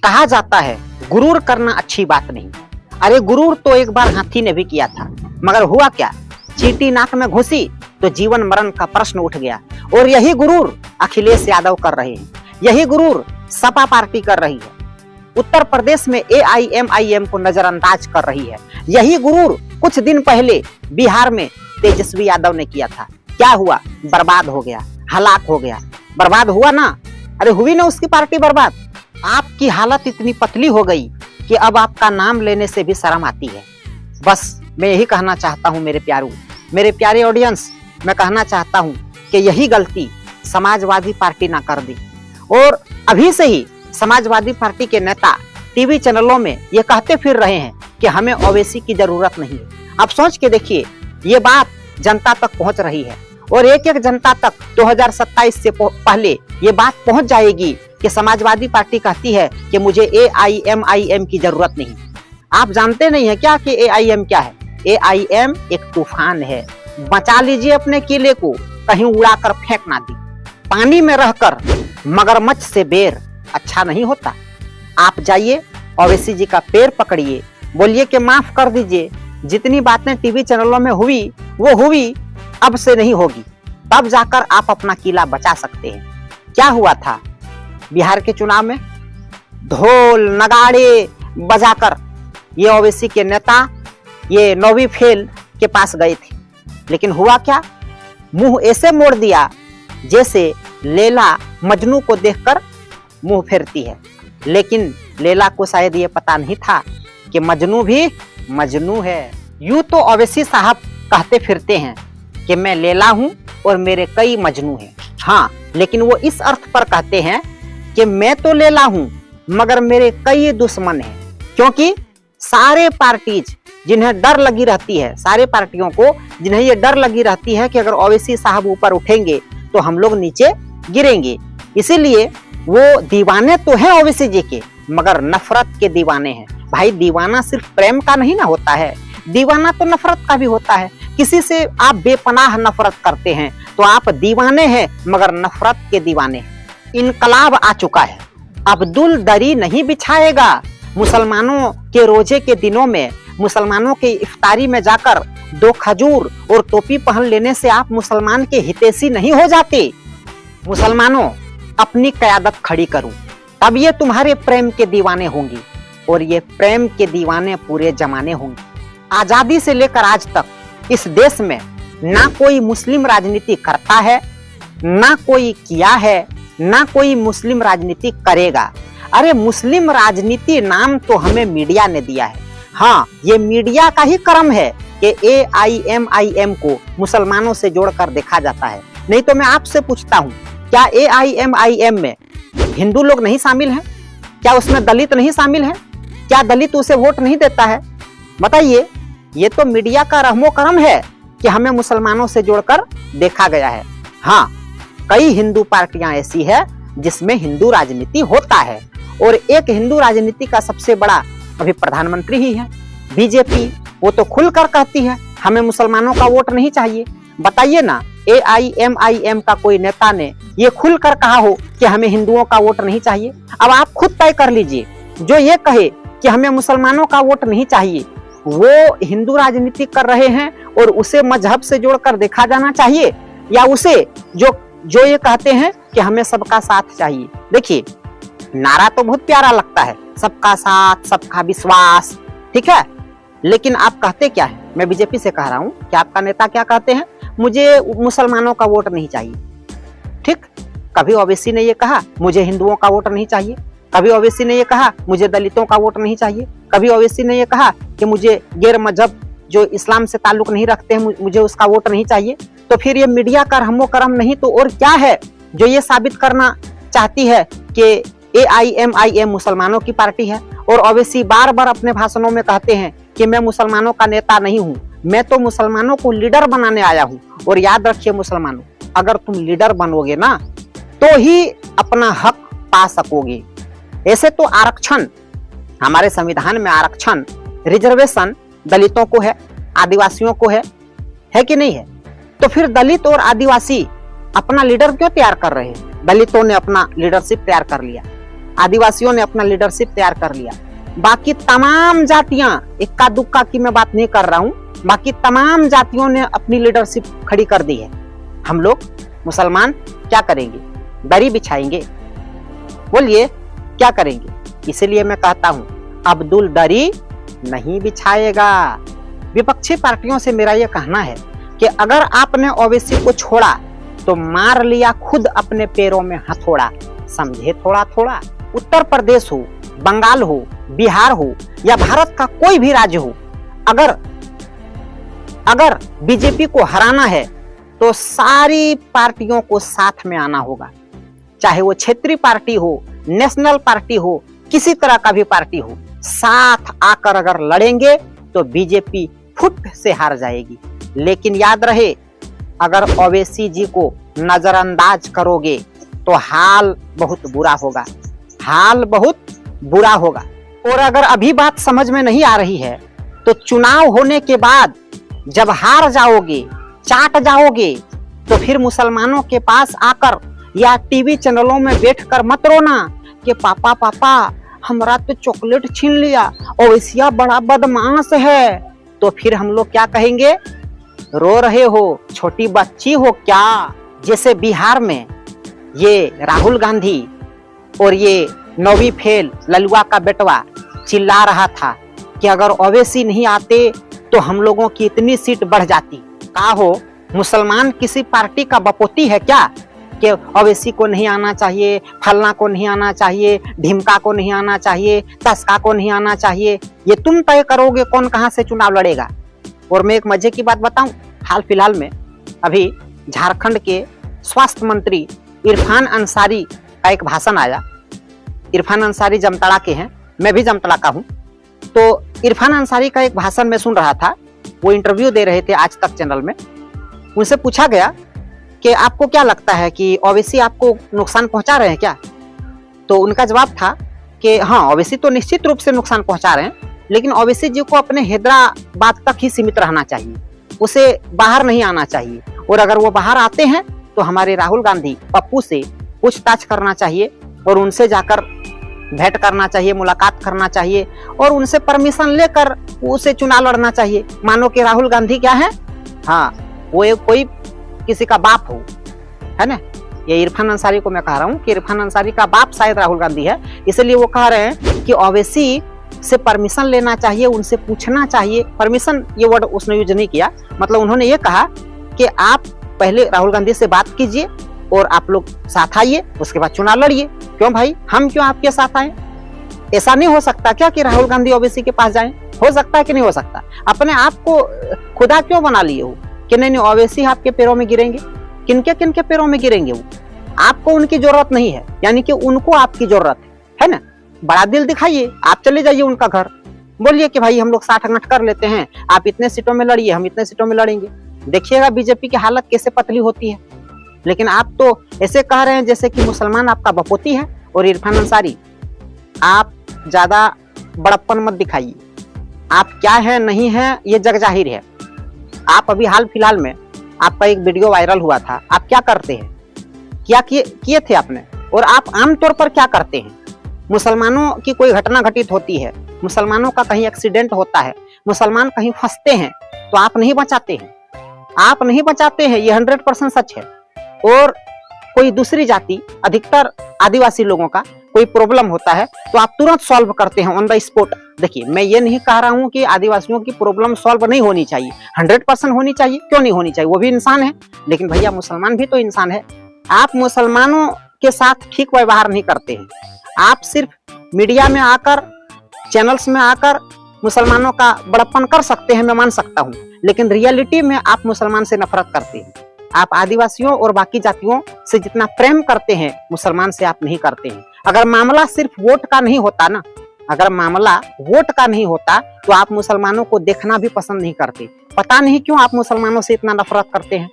कहा जाता है गुरूर करना अच्छी बात नहीं। अरे गुरूर तो एक बार हाथी ने भी किया था, मगर हुआ क्या, चींटी नाक में घुसी तो जीवन मरण का प्रश्न उठ गया। और यही गुरूर अखिलेश यादव कर रहे हैं, यही गुरूर सपा पार्टी कर रही है, उत्तर प्रदेश में AIMIM को नजरअंदाज कर रही है। यही गुरूर कुछ दिन पहले बिहार में तेजस्वी यादव ने किया था। क्या हुआ, बर्बाद हो गया, हलाक हो गया। बर्बाद हुआ ना, अरे हुई ना उसकी पार्टी बर्बाद। आपकी हालत इतनी पतली हो गई कि अब आपका नाम लेने से भी शर्म आती है। बस मैं यही कहना चाहता हूं मेरे प्यारू, मेरे प्यारे ऑडियंस, मैं कहना चाहता हूं कि यही गलती समाजवादी पार्टी ना कर दी। और अभी से ही समाजवादी पार्टी के नेता टीवी चैनलों में ये कहते फिर रहे हैं कि हमें ओवैसी की जरूरत नहीं है। आप सोच के देखिए, ये बात जनता तक पहुंच रही है और एक एक जनता तक 2027 से पहले ये बात पहुंच जाएगी कि समाजवादी पार्टी कहती है कि मुझे AIMIM की जरूरत नहीं। आप जानते नहीं है क्या कि AIM क्या है? AIM एक तूफान है। बचा लीजिए अपने किले को, कहीं उड़ाकर फेंक ना दी। पानी में रहकर मगरमच्छ से बेर अच्छा नहीं होता। आप जाइए ओवैसी जी का पैर पकड़िए, बोलिए कि माफ कर दीजिए, जितनी बातें टीवी चैनलों में हुई वो हुई, अब से नहीं होगी। तब जाकर आप अपना किला बचा सकते हैं। क्या हुआ था बिहार के चुनाव में? ढोल नगाड़े बजाकर ये ओवैसी के नेता ये नौवीं फेल के पास गए थे, लेकिन हुआ क्या, मुंह ऐसे मोड़ दिया जैसे लैला मजनू को देखकर मुंह फेरती है। लेकिन लैला को शायद ये पता नहीं था कि मजनू भी मजनू है। यूं तो ओवैसी साहब कहते फिरते हैं कि मैं लैला हूं और मेरे कई मजनू हैं। हाँ, लेकिन वो इस अर्थ पर कहते हैं कि मैं तो लैला हूं मगर मेरे कई दुश्मन हैं। क्योंकि सारे पार्टीज जिन्हें डर लगी रहती है, सारे पार्टियों को जिन्हें ये डर लगी रहती है कि अगर ओवैसी साहब ऊपर उठेंगे तो हम लोग नीचे गिरेंगे, इसीलिए वो दीवाने तो हैं ओवैसी जी के, मगर नफरत के दीवाने हैं। भाई दीवाना सिर्फ प्रेम का नहीं ना होता है, दीवाना तो नफरत का भी होता है। किसी से आप बेपनाह नफरत करते हैं तो आप दीवाने हैं, मगर नफरत के दीवाने हैं। इनकलाब आ चुका है, अब्दुल दरी नहीं बिछाएगा। मुसलमानों के रोजे के दिनों में, मुसलमानों के इफ्तारी में जाकर 2 खजूर और टोपी पहन लेने से आप मुसलमान के हितैषी नहीं हो जाते। मुसलमानों, अपनी क़यादत खड़ी करो, तब ये तुम्हारे प्रेम के दीवाने होंगे और ये प्रेम के दीवाने पूरे जमाने होंगे। आजादी से लेकर आज तक इस देश में ना कोई मुस्लिम राजनीति करता है, ना कोई किया है, ना कोई मुस्लिम राजनीति करेगा। अरे मुस्लिम राजनीति नाम तो हमें मीडिया ने दिया है। हाँ, ये मीडिया का ही कर्म है कि AIMIM को मुसलमानों से जोड़कर देखा जाता है। नहीं तो मैं आपसे पूछता हूँ, क्या AIMIM में हिंदू लोग नहीं शामिल हैं? क्या उसमें दलित नहीं शामिल हैं? क्या दलित उसे वोट नहीं देता है? बताइए। ये तो मीडिया का रहमो करम है कि हमें मुसलमानों से जोड़कर देखा गया है। हाँ, कई हिंदू पार्टियां ऐसी है जिसमें हिंदू राजनीति होता है और एक हिंदू राजनीति का सबसे बड़ा अभी प्रधानमंत्री ही है। बीजेपी वो तो खुलकर कहती है हमें मुसलमानों का वोट नहीं चाहिए। बताइए ना, AIMIM का कोई नेता ने ये खुलकर कहा हो कि हमें हिंदुओं का वोट नहीं चाहिए? अब आप खुद तय कर लीजिए, जो ये कहे कि हमें मुसलमानों का वोट नहीं चाहिए वो हिंदू राजनीति कर रहे हैं और उसे मजहब से जोड़कर देखा जाना चाहिए, या उसे जो ये कहते हैं कि हमें सबका साथ चाहिए। देखिए, नारा तो बहुत प्यारा लगता है, सबका साथ, सबका विश्वास, ठीक है, लेकिन आप कहते क्या है? मैं बीजेपी से कह रहा हूं कि आपका नेता क्या कहते हैं, मुझे मुसलमानों का वोट नहीं चाहिए। ठीक, कभी ओवैसी ने ये कहा मुझे हिंदुओं का वोट नहीं चाहिए, कभी ओवैसी ने ये कहा मुझे दलितों का वोट नहीं चाहिए, कभी ओवैसी ने ये कहा कि मुझे गैर मजहब जो इस्लाम से ताल्लुक नहीं रखते हैं मुझे उसका वोट नहीं चाहिए। तो फिर ये मीडिया का रहमो करम नहीं तो और क्या है जो ये साबित करना चाहती है कि AIMIM मुसलमानों की पार्टी है। और ओवैसी बार बार अपने भाषणों में कहते हैं कि मैं मुसलमानों का नेता नहीं हूँ, मैं तो मुसलमानों को लीडर बनाने आया हूँ। और याद रखिए मुसलमानों, अगर तुम लीडर बनोगे ना तो ही अपना हक पा सकोगे। ऐसे तो आरक्षण, हमारे संविधान में आरक्षण, रिजर्वेशन दलितों को है, आदिवासियों को है कि नहीं है? तो फिर दलित और आदिवासी अपना लीडर क्यों तैयार कर रहे हैं? दलितों ने अपना लीडरशिप तैयार कर लिया, आदिवासियों ने अपना लीडरशिप तैयार कर लिया। बाकी तमाम जातियां, इक्का दुक्का की मैं बात नहीं कर रहा हूं, बाकी तमाम जातियों ने अपनी लीडरशिप खड़ी कर दी है। हम लोग मुसलमान क्या करेंगे? दरी बिछाएंगे? बोलिए क्या करेंगे? इसीलिए मैं कहता हूं अब्दुल दरी नहीं बिछाएगा। विपक्षी पार्टियों से मेरा यह कहना है कि अगर आपने ओवैसी को छोड़ा तो मार लिया खुद अपने पैरों में हथौड़ा। समझे थोड़ा थोड़ा। उत्तर प्रदेश हो, बंगाल हो, बिहार हो या भारत का कोई भी राज्य हो, अगर बीजेपी को हराना है तो सारी पार्टियों को साथ में आना होगा। चाहे वो क्षेत्रीय पार्टी हो, नेशनल पार्टी हो, किसी तरह का भी पार्टी हो, साथ आकर अगर लड़ेंगे तो बीजेपी फुट से हार जाएगी। लेकिन याद रहे, अगर ओवैसी जी को नजरअंदाज करोगे तो हाल बहुत बुरा होगा, हाल बहुत बुरा होगा। और अगर अभी बात समझ में नहीं आ रही है तो चुनाव होने के बाद जब हार जाओगे, चाट जाओगे, तो फिर मुसलमानों के पास आकर या टीवी चैनलों में बैठकर मत रोना कि पापा पापा हमारा तो चॉकलेट छीन लिया, ओवैसिया बड़ा बदमाश है। तो फिर हम लोग क्या कहेंगे? रो रहे हो, छोटी बच्ची हो क्या? जैसे बिहार में ये राहुल गांधी और ये 9वीं फेल ललुआ का बेटवा चिल्ला रहा था कि अगर ओवैसी नहीं आते तो हम लोगों की इतनी सीट बढ़ जाती। का हो, मुसलमान किसी पार्टी का बपोती है क्या कि ओवैसी को नहीं आना चाहिए, फलना को नहीं आना चाहिए, ढिमका को नहीं आना चाहिए, तस्का को नहीं आना चाहिए? ये तुम तय करोगे कौन कहां से चुनाव लड़ेगा। और मैं एक मजे की बात बताऊं, हाल फिलहाल में अभी झारखंड के स्वास्थ्य मंत्री इरफान अंसारी का एक भाषण आया। इरफान अंसारी जामताड़ा के हैं, मैं भी जामताड़ा का हूं। तो इरफान अंसारी का एक भाषण में सुन रहा था, वो इंटरव्यू दे रहे थे आज तक चैनल में। उनसे पूछा गया कि आपको क्या लगता है कि ओवैसी आपको नुकसान पहुंचा रहे हैं क्या? तो उनका जवाब था कि हाँ, ओवैसी तो निश्चित रूप से नुकसान पहुंचा रहे हैं, लेकिन ओवैसी जी को अपने हैदराबाद तक ही सीमित रहना चाहिए, उसे बाहर नहीं आना चाहिए। और अगर वो बाहर आते हैं तो हमारे राहुल गांधी पप्पू से पूछताछ करना चाहिए और उनसे जाकर भेंट करना चाहिए, मुलाकात करना चाहिए और उनसे परमिशन लेकर उसे चुनाव लड़ना चाहिए। मानो कि राहुल गांधी क्या है, हाँ वो एक कोई किसी का बाप हो, है ना। ये इरफान अंसारी को मैं कह रहा हूँ कि इरफान अंसारी का बाप शायद राहुल गांधी है, इसलिए वो कह रहे हैं कि ओवैसी से परमिशन लेना चाहिए, उनसे पूछना चाहिए। परमिशन ये वर्ड उसने यूज नहीं किया, मतलब उन्होंने ये कहा कि आप पहले राहुल गांधी से बात कीजिए और आप लोग साथ आइए, उसके बाद चुनाव लड़िए। क्यों भाई, हम क्यों आपके साथ आए? ऐसा नहीं हो सकता क्या कि राहुल गांधी ओवैसी के पास जाएं? हो सकता है कि नहीं हो सकता? अपने आप को खुदा क्यों बना लिए हो कि नहीं ओवैसी आपके पैरों में गिरेंगे? किनके किनके पैरों में गिरेंगे वो? आपको उनकी जरूरत नहीं है, यानी कि उनको आपकी जरूरत है ना। बड़ा दिल दिखाइए, आप चले जाइए उनका घर, बोलिए कि भाई हम लोग 60 कर लेते हैं, आप इतने सीटों में लड़िए, हम इतने सीटों में लड़ेंगे। देखिएगा बीजेपी की हालत कैसे पतली होती है। लेकिन आप तो ऐसे कह रहे हैं जैसे कि मुसलमान आपका बपोती है। और इरफान अंसारी, आप ज्यादा बड़प्पन मत दिखाइए, आप क्या है नहीं है ये जग जाहिर है। आप अभी हाल फिलहाल में आपका एक वीडियो वायरल हुआ था, आप क्या करते हैं, क्या किए थे आपने, और आप आमतौर पर क्या करते हैं? मुसलमानों की कोई घटना घटित होती है, मुसलमानों का कहीं एक्सीडेंट होता है, मुसलमान कहीं फंसते हैं, तो आप नहीं बचाते हैं, आप नहीं बचाते हैं, ये 100% सच है। और कोई दूसरी जाति, अधिकतर आदिवासी लोगों का कोई प्रॉब्लम होता है तो आप तुरंत सॉल्व करते हैं ऑन द स्पॉट। देखिए, मैं ये नहीं कह रहा हूं कि आदिवासियों की प्रॉब्लम सॉल्व नहीं होनी चाहिए, 100% होनी चाहिए, क्यों नहीं होनी चाहिए, वो भी इंसान है। लेकिन भैया मुसलमान भी तो इंसान है। आप मुसलमानों के साथ ठीक व्यवहार नहीं करते हैं, आप सिर्फ मीडिया में आकर, चैनल्स में आकर मुसलमानों का बड़प्पन कर सकते हैं, मैं मान सकता हूं, लेकिन रियलिटी में आप मुसलमान से नफरत करते हैं। आप आदिवासियों और बाकी जातियों से जितना प्रेम करते हैं, मुसलमान से आप नहीं करते हैं। अगर मामला सिर्फ वोट का नहीं होता ना, अगर मामला वोट का नहीं होता तो आप मुसलमानों को देखना भी पसंद नहीं करते। पता नहीं क्यों आप मुसलमानों से इतना नफरत करते हैं।